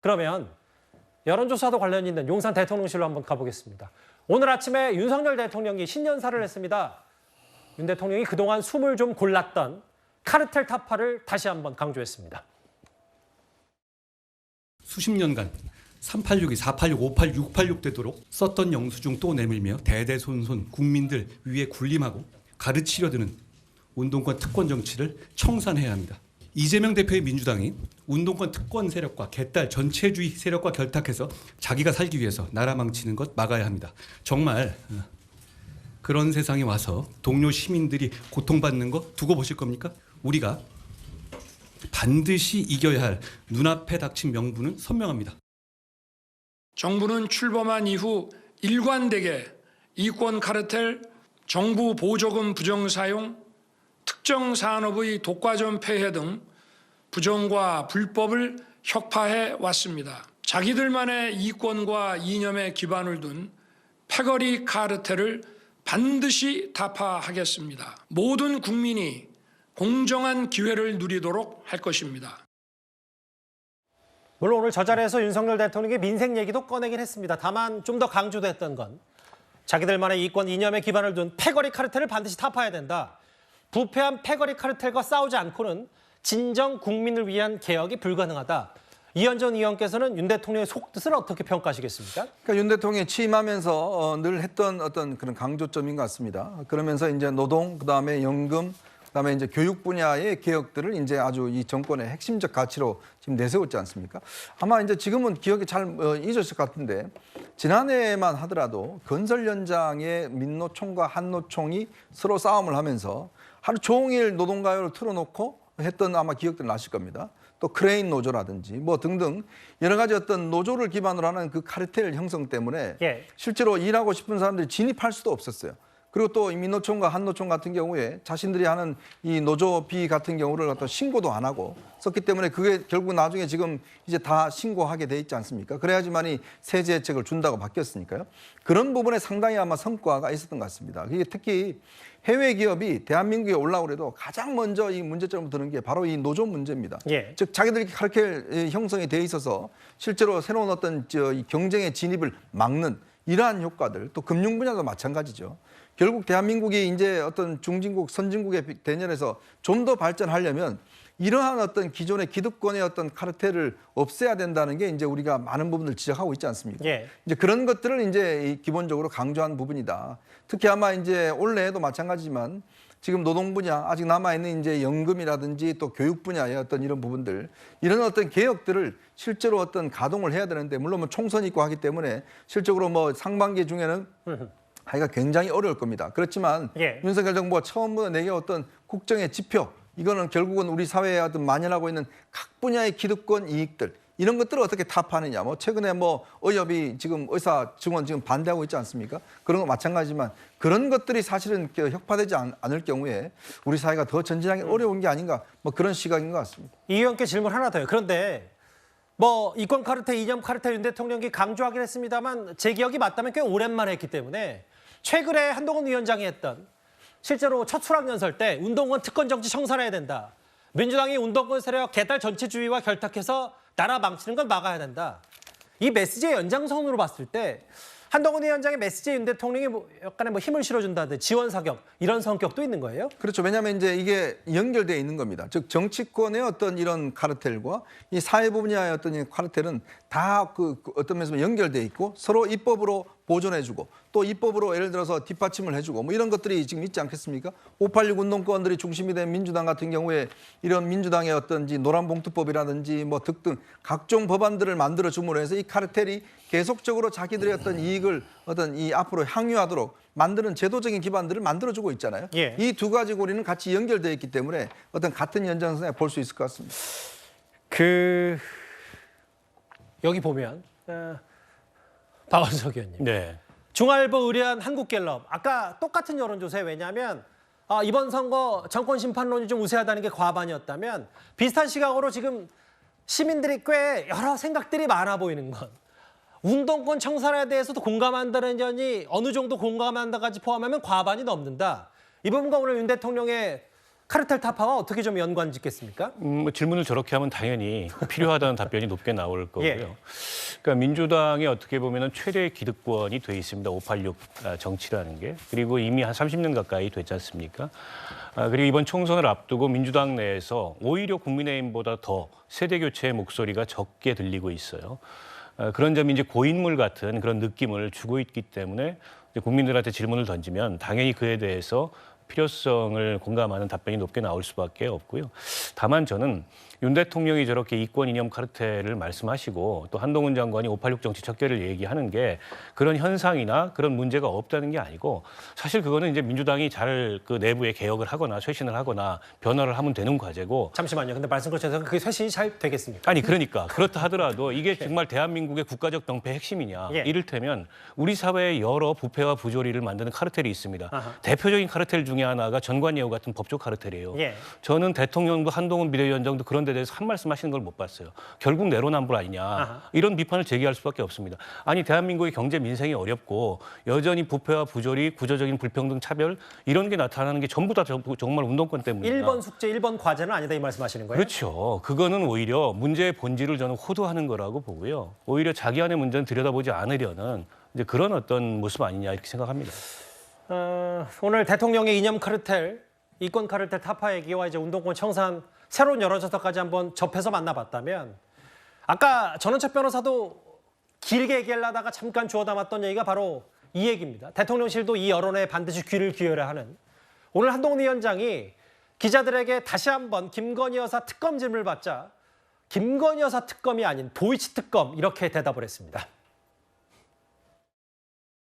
그러면 여론조사도 관련 있는 용산 대통령실로 한번 가보겠습니다. 오늘 아침에 윤석열 대통령이 신년사를 했습니다. 윤 대통령이 그동안 숨을 좀 골랐던 카르텔 타파를 다시 한번 강조했습니다. 수십 년간 386이 486, 586, 686 되도록 썼던 영수증 또 내밀며 대대손손 국민들 위에 군림하고 가르치려 드는 운동권 특권 정치를 청산해야 합니다. 이재명 대표의 민주당이 운동권 특권 세력과 개딸 전체주의 세력과 결탁해서 자기가 살기 위해서 나라 망치는 것 막아야 합니다. 정말 그런 세상에 와서 동료 시민들이 고통받는 거 두고 보실 겁니까? 우리가 반드시 이겨야 할 눈앞에 닥친 명분은 선명합니다. 정부는 출범한 이후 일관되게 이권 카르텔, 정부 보조금 부정사용, 특정 산업의 독과점 폐해 등 부정과 불법을 혁파해 왔습니다. 자기들만의 이권과 이념에 기반을 둔 패거리 카르텔을 반드시 타파하겠습니다. 모든 국민이 공정한 기회를 누리도록 할 것입니다. 물론 오늘 저 자리에서 윤석열 대통령의 민생 얘기도 꺼내긴 했습니다. 다만 좀 더 강조됐던 건 자기들만의 이권 이념에 기반을 둔 패거리 카르텔을 반드시 타파해야 된다. 부패한 패거리 카르텔과 싸우지 않고는 진정 국민을 위한 개혁이 불가능하다. 이현정 의원께서는 윤 대통령의 속뜻을 어떻게 평가하시겠습니까? 그러니까 윤 대통령이 취임하면서 늘 했던 어떤 그런 강조점인 것 같습니다. 그러면서 이제 노동, 그다음에 연금, 그다음에 이제 교육 분야의 개혁들을 이제 아주 이 정권의 핵심적 가치로 지금 내세웠지 않습니까? 아마 이제 지금은 기억이 잘 잊었을 것 같은데 지난해만 하더라도 건설 현장의 민노총과 한노총이 서로 싸움을 하면서 하루 종일 노동가요를 틀어놓고 했던 아마 기억들 나실 겁니다. 또 크레인 노조라든지 뭐 등등 여러 가지 어떤 노조를 기반으로 하는 그 카르텔 형성 때문에 실제로 일하고 싶은 사람들이 진입할 수도 없었어요. 그리고 또 민노총과 한노총 같은 경우에 자신들이 하는 이 노조비 같은 경우를 어떤 신고도 안 하고 썼기 때문에 그게 결국 나중에 지금 이제 다 신고하게 돼 있지 않습니까? 그래야지만이 세제 혜택을 준다고 바뀌었으니까요. 그런 부분에 상당히 아마 성과가 있었던 것 같습니다. 이게 특히 해외 기업이 대한민국에 올라오려도 가장 먼저 이 문제점을 드는 게 바로 이 노조 문제입니다. 즉 자기들이 카르텔 형성이 돼 있어서 실제로 새로운 어떤 이 경쟁의 진입을 막는 이러한 효과들, 또 금융 분야도 마찬가지죠. 결국 대한민국이 이제 어떤 중진국, 선진국의 대전에서 좀 더 발전하려면 이러한 어떤 기존의 기득권의 어떤 카르텔을 없애야 된다는 게 이제 우리가 많은 부분을 지적하고 있지 않습니까? 이제 그런 것들을 이제 기본적으로 강조한 부분이다. 특히 아마 이제 올해에도 마찬가지지만 지금 노동 분야 아직 남아 있는 이제 연금이라든지 또 교육 분야의 어떤 이런 부분들 이런 어떤 개혁들을 실제로 어떤 가동을 해야 되는데 물론 뭐 총선이 있고 하기 때문에 실적으로 뭐 상반기 중에는 하기가 굉장히 어려울 겁니다. 그렇지만 윤석열 정부가 처음부터 내겨왔던 국정의 지표 이거는 결국은 우리 사회에 어떤 만연하고 있는 각 분야의 기득권 이익들 이런 것들을 어떻게 타파하느냐. 뭐 최근에 뭐 의협이 지금 의사 증원 지금 반대하고 있지 않습니까? 그런 거 마찬가지지만 그런 것들이 사실은 혁파되지 않을 경우에 우리 사회가 더 전진하기 어려운 게 아닌가 뭐 그런 시각인 것 같습니다. 이 의원께 질문 하나 더요. 그런데 뭐 이권 카르텔, 이념 카르텔 윤 대통령이 강조하긴 했습니다만 제 기억이 맞다면 꽤 오랜만에 했기 때문에 최근에 한동훈 위원장이 했던 실제로 첫 수락연설 때 운동권 특권 정치 청산해야 된다. 민주당이 운동권 세력 개딸 전체주의와 결탁해서 나라 망치는 걸 막아야 된다. 이 메시지의 연장선으로 봤을 때 한동훈 위원장의 메시지에 윤 대통령이 약간의 힘을 실어준다든지 지원 사격 이런 성격도 있는 거예요? 그렇죠. 왜냐하면 이제 이게 연결되어 있는 겁니다. 즉 정치권의 어떤 이런 카르텔과 이 사회 분야의 어떤 이 카르텔은 다 그 어떤 면에서 연결되어 있고 서로 입법으로 보존해주고 또 입법으로 예를 들어서 뒷받침을 해주고 뭐 이런 것들이 지금 있지 않겠습니까? 586 운동권들이 중심이 된 민주당 같은 경우에 이런 민주당의 어떤지 노란봉투법이라든지 뭐 등등 각종 법안들을 만들어 줌으로 해서 이 카르텔이 계속적으로 자기들의 어떤 이익을 어떤 이 앞으로 향유하도록 만드는 제도적인 기반들을 만들어주고 있잖아요. 이 두 가지 고리는 같이 연결되어 있기 때문에 어떤 같은 연장선에 볼 수 있을 것 같습니다. 여기 보면 박원석 의원님. 중앙일보 의뢰한 한국갤럽. 아까 똑같은 여론조사에 왜냐하면 이번 선거 정권 심판론이 좀 우세하다는 게 과반이었다면 비슷한 시각으로 지금 시민들이 꽤 여러 생각들이 많아 보이는 건 운동권 청산에 대해서도 공감한다는 의견이 어느 정도 공감한다까지 포함하면 과반이 넘는다. 이 부분과 오늘 윤 대통령의 카르텔 타파와 어떻게 좀 연관 짓겠습니까? 뭐 질문을 저렇게 하면 당연히 필요하다는 답변이 높게 나올 거고요. 예. 그러니까 민주당이 어떻게 보면 최대의 기득권이 돼 있습니다. 586 정치라는 게. 그리고 이미 한 30년 가까이 됐지 않습니까? 그리고 이번 총선을 앞두고 민주당 내에서 오히려 국민의힘보다 더 세대 교체의 목소리가 적게 들리고 있어요. 그런 점이 이제 고인물 같은 그런 느낌을 주고 있기 때문에 이제 국민들한테 질문을 던지면 당연히 그에 대해서 필요성을 공감하는 답변이 높게 나올 수밖에 없고요. 다만 저는 윤 대통령이 저렇게 이권 이념 카르텔을 말씀하시고 또 한동훈 장관이 586 정치 척결을 얘기하는 게 그런 현상이나 그런 문제가 없다는 게 아니고 사실 그거는 이제 민주당이 잘 그 내부에 개혁을 하거나 쇄신을 하거나 변화를 하면 되는 과제고 잠시만요. 근데 말씀 그렇죠. 그게 쇄신이 잘 되겠습니까? 아니 그러니까 그렇다 하더라도 이게 정말 대한민국의 국가적 병폐 핵심이냐 예. 이를테면 우리 사회에 여러 부패와 부조리를 만드는 카르텔이 있습니다. 아하. 대표적인 카르텔 중에 하나가 전관예우 같은 법조 카르텔이에요. 예. 저는 대통령도 한동훈 비대위원장도 그런 데 대해서 한 말씀 하시는 걸 못 봤어요. 결국 내로남불 아니냐 아하. 이런 비판을 제기할 수밖에 없습니다. 아니 대한민국의 경제 민생이 어렵고 여전히 부패와 부조리 구조적인 불평등 차별 이런 게 나타나는 게 전부 다 정말 운동권 때문이다. 1번 숙제, 1번 과제는 아니다 이 말씀하시는 거예요? 그렇죠. 그거는 오히려 문제의 본질을 저는 호도하는 거라고 보고요. 오히려 자기 안의 문제는 들여다보지 않으려는 이제 그런 어떤 모습 아니냐 이렇게 생각합니다. 오늘 대통령의 이념 카르텔, 이권 카르텔 타파 얘기와 이제 운동권 청산 새로운 여러 져서까지 한번 접해서 만나봤다면 아까 전원책 변호사도 길게 얘기하려다가 잠깐 주워 담았던 얘기가 바로 이 얘기입니다. 대통령실도 이 여론에 반드시 귀를 기울여야 하는 오늘 한동훈 위원장이 기자들에게 다시 한번 김건희 여사 특검 질문을 받자 김건희 여사 특검이 아닌 도이치 특검 이렇게 대답을 했습니다.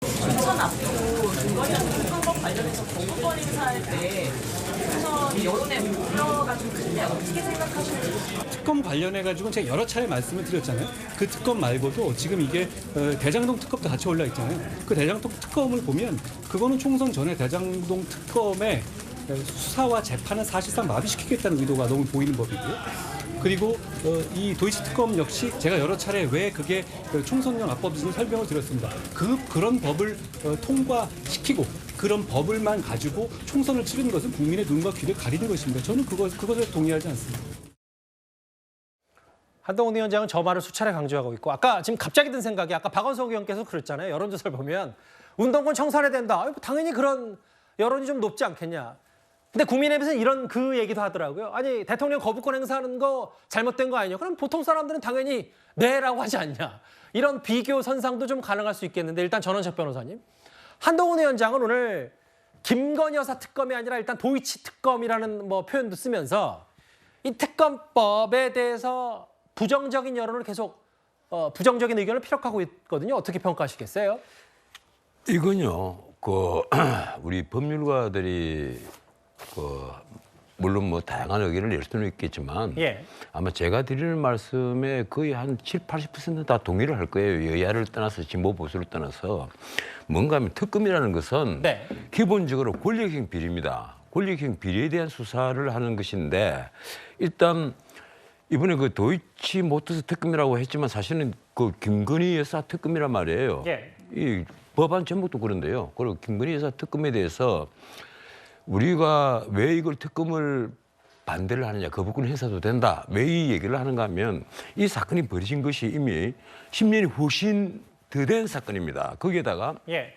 총선 앞두고 김건희 여사 특검 관련해서 거부권 행사할 때 우선 여론의 우려가 좀 큰데 어떻게 생각하시는지. 특검 관련해 가지고 제가 여러 차례 말씀을 드렸잖아요. 그 특검 말고도 지금 이게 대장동 특검도 같이 올라 있잖아요. 그 대장동 특검을 보면 그거는 총선 전에 대장동 특검의 수사와 재판을 사실상 마비시키겠다는 의도가 너무 보이는 법이고요. 그리고 이 도이치 특검 역시 제가 여러 차례 왜 그게 총선용 합법인지 설명을 드렸습니다. 그런 법을 통과시키고 그런 법을만 가지고 총선을 치르는 것은 국민의 눈과 귀를 가리는 것입니다. 저는 그것에 동의하지 않습니다. 한동훈 위원장은 저 말을 수차례 강조하고 있고 아까 지금 갑자기 든 생각이 아까 박원석 의원께서 그랬잖아요. 여론조사를 보면 운동권 청산해야 된다. 당연히 그런 여론이 좀 높지 않겠냐. 근데 국민의힘에서는 이런 그 얘기도 하더라고요. 아니 대통령 거부권 행사하는 거 잘못된 거 아니냐. 그럼 보통 사람들은 당연히 네라고 하지 않냐. 이런 비교 선상도 좀 가능할 수 있겠는데 일단 전원책 변호사님. 한동훈 위원장은 오늘 김건희 여사 특검이 아니라 일단 도이치 특검이라는 뭐 표현도 쓰면서 이 특검법에 대해서 부정적인 여론을 계속 부정적인 의견을 피력하고 있거든요. 어떻게 평가하시겠어요? 이건요, 우리 법률가들이 물론 뭐 다양한 의견을 낼 수는 있겠지만 예. 아마 제가 드리는 말씀에 거의 한 70~80%는 다 동의를 할 거예요. 여야를 떠나서 진보 보수를 떠나서 뭔가 하면 특검이라는 것은 네. 기본적으로 권력형 비리입니다. 권력형 비리에 대한 수사를 하는 것인데 일단 이번에 그 도이치 모터스 특검이라고 했지만 사실은 그 김건희 여사 특검이란 말이에요. 예. 이 법안 제목도 그런데요. 그리고 김건희 여사 특검에 대해서 우리가 왜 이걸 특검을 반대를 하느냐, 거부권 행사도 된다. 왜 이 얘기를 하는가 하면 이 사건이 벌어진 것이 이미 10년이 훨씬 더 된 사건입니다. 거기에다가 예.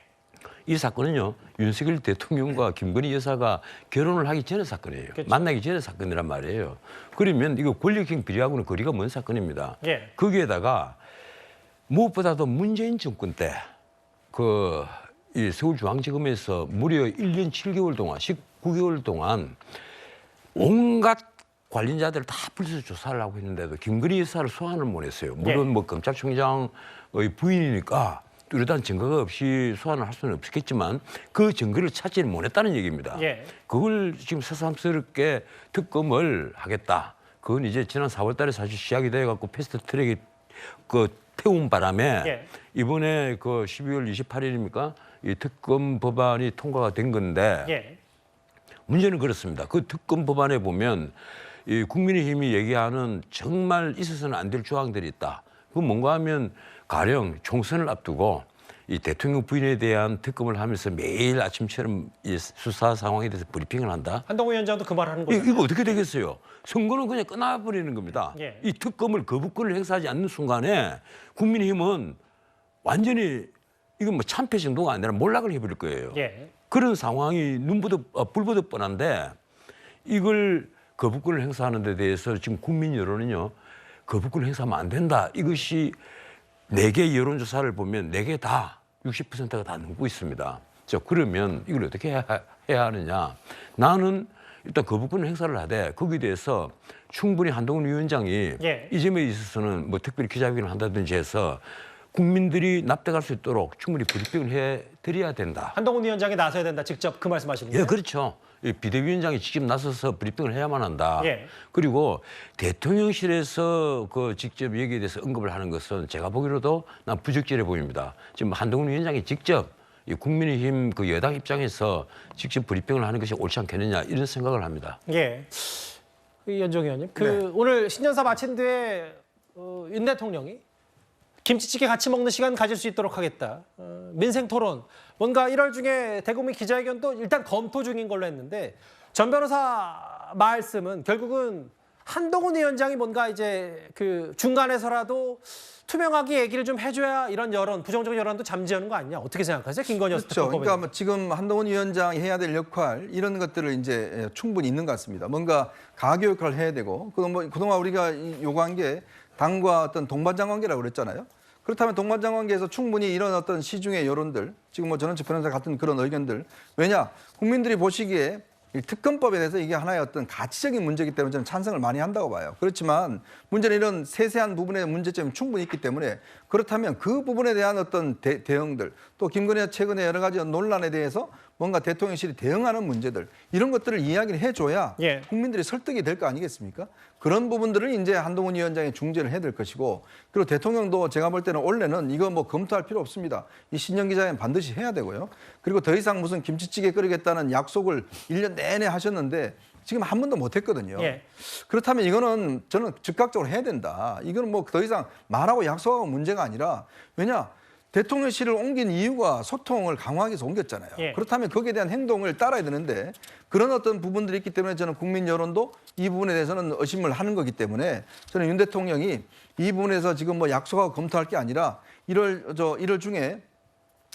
이 사건은요, 윤석열 대통령과 김건희 여사가 결혼을 하기 전의 사건이에요. 그렇죠. 만나기 전의 사건이란 말이에요. 그러면 이거 권력형 비리하고는 거리가 먼 사건입니다. 예. 거기에다가 무엇보다도 문재인 정권 때 이 서울중앙지검에서 무려 1년 7개월 동안, 19개월 동안 온갖 관련자들을 다 불러서 조사를 하고 있는데도 김건희 여사를 소환을 못 했어요. 물론 뭐 검찰총장의 부인이니까 뚜렷한 증거가 없이 소환을 할 수는 없었겠지만 그 증거를 찾지를 못했다는 얘기입니다. 예. 그걸 지금 새삼스럽게 특검을 하겠다. 그건 이제 지난 4월 달에 사실 시작이 돼갖고 패스트트랙이 태운 바람에 예. 이번에 12월 28일입니까? 이 특검 법안이 통과가 된 건데 예. 문제는 그렇습니다. 그 특검 법안에 보면 이 국민의힘이 얘기하는 정말 있어서는 안 될 조항들이 있다. 그건 뭔가 하면 가령 총선을 앞두고 이 대통령 부인에 대한 특검을 하면서 매일 아침처럼 이 수사 상황에 대해서 브리핑을 한다. 한동훈 위원장도 그 말 하는 거죠. 이거 어떻게 되겠어요? 선거는 그냥 끝나버리는 겁니다. 예. 이 특검을 거부권을 행사하지 않는 순간에 국민의힘은 완전히 이건 뭐 참패 정도가 아니라 몰락을 해버릴 거예요. 예. 그런 상황이 불보듯 뻔한데 이걸 거부권을 행사하는 데 대해서 지금 국민 여론은요. 거부권을 행사하면 안 된다. 이것이 4개 여론조사를 보면 4개 다 60%가 다 넘고 있습니다. 그러면 이걸 어떻게 해야 하느냐. 나는 일단 거부권 행사를 하되 거기에 대해서 충분히 한동훈 위원장이 예. 이 점에 있어서는 뭐 특별히 기자회견을 한다든지 해서 국민들이 납득할 수 있도록 충분히 브리핑을 해드려야 된다. 한동훈 위원장이 나서야 된다. 직접 그 말씀하시는 거예요? 예, 그렇죠. 이 비대위원장이 직접 나서서 브리핑을 해야만 한다. 예. 그리고 대통령실에서 그 직접 여기에 대해서 언급을 하는 것은 제가 보기로도 난 부적절해 보입니다. 지금 한동훈 위원장이 직접 이 국민의힘 그 여당 입장에서 직접 브리핑을 하는 것이 옳지 않겠느냐 이런 생각을 합니다. 예. 이현종 의원님, 네. 오늘 신년사 마친 뒤에 윤 대통령이 김치찌개 같이 먹는 시간 가질 수 있도록 하겠다. 민생 토론. 뭔가 1월 중에 대국민 기자회견도 일단 검토 중인 걸로 했는데 전 변호사 말씀은 결국은 한동훈 위원장이 뭔가 이제 그 중간에서라도 투명하게 얘기를 좀 해줘야 이런 여론, 부정적 여론도 잠재우는 거 아니냐. 어떻게 생각하세요? 김건희 여사 그렇죠. 특검법에. 그러니까 뭐 지금 한동훈 위원장이 해야 될 역할 이런 것들을 이제 충분히 있는 것 같습니다. 뭔가 가교 역할을 해야 되고 그동안 우리가 요구한 게 당과 어떤 동반장 관계라고 그랬잖아요. 그렇다면 동반장 관계에서 충분히 이런 어떤 시중의 여론들, 지금 뭐 전원책 변호사 같은 그런 의견들, 왜냐 국민들이 보시기에 이 특검법에 대해서 이게 하나의 어떤 가치적인 문제이기 때문에 저는 찬성을 많이 한다고 봐요. 그렇지만 문제는 이런 세세한 부분의 문제점이 충분히 있기 때문에 그렇다면 그 부분에 대한 어떤 대응들, 또 김건희 최근에 여러 가지 논란에 대해서 뭔가 대통령실이 대응하는 문제들 이런 것들을 이야기를 해줘야 예. 국민들이 설득이 될 거 아니겠습니까? 그런 부분들을 이제 한동훈 위원장이 중재를 해야 될 것이고, 그리고 대통령도 제가 볼 때는 원래는 이거 뭐 검토할 필요 없습니다. 이 신년 기자회견 반드시 해야 되고요. 그리고 더 이상 무슨 김치찌개 끓이겠다는 약속을 1년 내내 하셨는데 지금 한 번도 못 했거든요. 예. 그렇다면 이거는 저는 즉각적으로 해야 된다. 이거는 뭐 더 이상 말하고 약속하고 문제가 아니라, 왜냐 대통령실을 옮긴 이유가 소통을 강화하기 위해서 옮겼잖아요. 예. 그렇다면 거기에 대한 행동을 따라야 되는데 그런 어떤 부분들이 있기 때문에 저는 국민 여론도 이 부분에 대해서는 의심을 하는 거기 때문에 저는 윤 대통령이 이 부분에서 지금 뭐 약속하고 검토할 게 아니라 1월 중에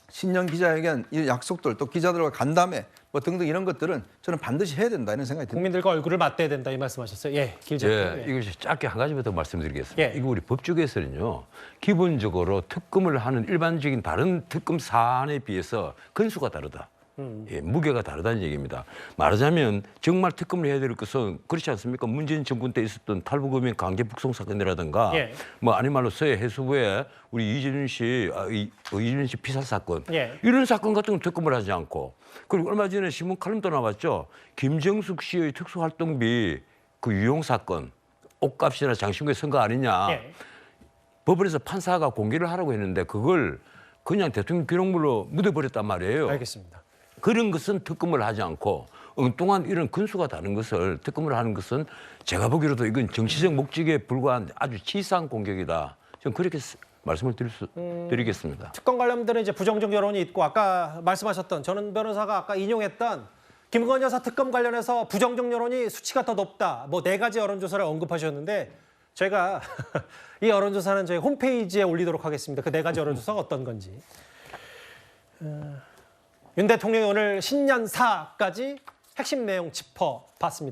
신년 기자회견 이 약속들 또 기자들과 간담회 뭐 등등 이런 것들은 저는 반드시 해야 된다 이런 생각이 듭니다. 국민들과 얼굴을 맞대야 된다 이 말씀하셨어요. 예, 길죠. 예, 이것이 짧게 한 가지만 더 말씀드리겠습니다. 예. 이거 우리 법조계에서는요, 기본적으로 특검을 하는 일반적인 다른 특검 사안에 비해서 건수가 다르다. 예, 무게가 다르다는 얘기입니다. 말하자면 정말 특검을 해야 될 것은 그렇지 않습니까? 문재인 정권 때 있었던 탈북어민 강제 북송 사건이라든가 예. 뭐 아니 말로 서해 해수부에 우리 이준희 씨 피살 사건 예. 이런 사건 같은 건 특검을 하지 않고, 그리고 얼마 전에 신문 칼럼도 나왔죠. 김정숙 씨의 특수활동비 그 유용 사건, 옷값이나 장신구의 선거 아니냐. 예. 법원에서 판사가 공개를 하라고 했는데 그걸 그냥 대통령 기록물로 묻어버렸단 말이에요. 알겠습니다. 그런 것은 특검을 하지 않고 엉뚱한 이런 근수가 다른 것을 특검을 하는 것은 제가 보기로도 이건 정치적 목적에 불과한 아주 치사한 공격이다. 저는 그렇게 말씀을 드리겠습니다. 특검 관련들은 이제 부정적 여론이 있고 아까 말씀하셨던 전 변호사가 아까 인용했던 김건희 여사 특검 관련해서 부정적 여론이 수치가 더 높다. 뭐 4가지 여론조사를 언급하셨는데 저희가 이 여론조사는 저희 홈페이지에 올리도록 하겠습니다. 그 4가지 여론조사가 어떤 건지. 윤 대통령이 오늘 신년사까지 핵심 내용 짚어봤습니다.